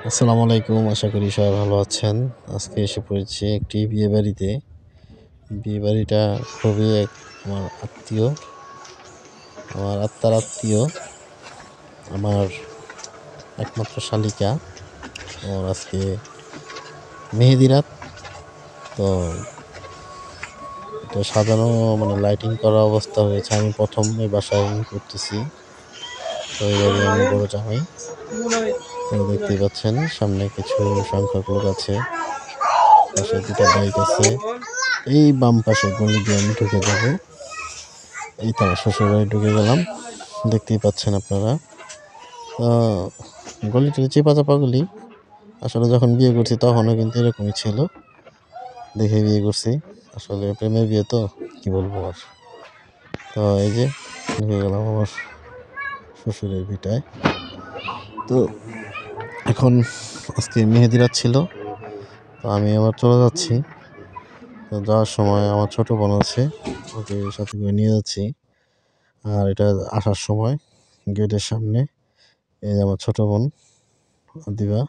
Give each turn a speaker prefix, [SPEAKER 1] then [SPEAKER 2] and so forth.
[SPEAKER 1] আসসালামু আলাইকুম। আশা করি সবাই ভালো আছেন। আজকে এসে পড়েছি একটি বিয়েবাড়িতে। বিয়েবাড়িটা খুবই আমার আত্মীয়, আমার আত্মার আত্মীয়, আমার একমাত্র শালিকা। ওর আজকে মেহেদি রাত। তো এটা সাজানো মানে লাইটিং করা অবস্থা হয়েছে। আমি ১ম এই বাসায় করতেছি। তো এই বাড়ির আমি বড় জামাই। তো দেখতেই পাচ্ছেন সামনে কিছু সংখ্যক লোক আছে। পাশে ২ টা বাইক আছে। এই বাম পাশে গলি দিয়ে আমি ঢুকে যাব। এই তো আমার শ্বশুরবাড়ি ঢুকে গেলাম। দেখতেই পাচ্ছেন আপনারা। তো গলিটা চিপা-চাপা গলি। আসলে যখন বিয়ে করছি তখনও কিন্তু এরকমই ছিল। দেখে বিয়ে করছি। আসলে প্রেমের বিয়ে তো কি বলবো আর। তো এই যে ঢুকে গেলাম আমার শ্বশুরের ভিটায়। তো এখন আজকে মেহেদি রাত ছিল। তো আমি আবার চলে যাচ্ছি। তো যাওয়ার সময় আমার ছোট বোন আছে। ওকে সাথে করে নিয়ে যাচ্ছি। আর এটা আসার সময় গেটের সামনে এই যে আমার ছোট বোন দিবা।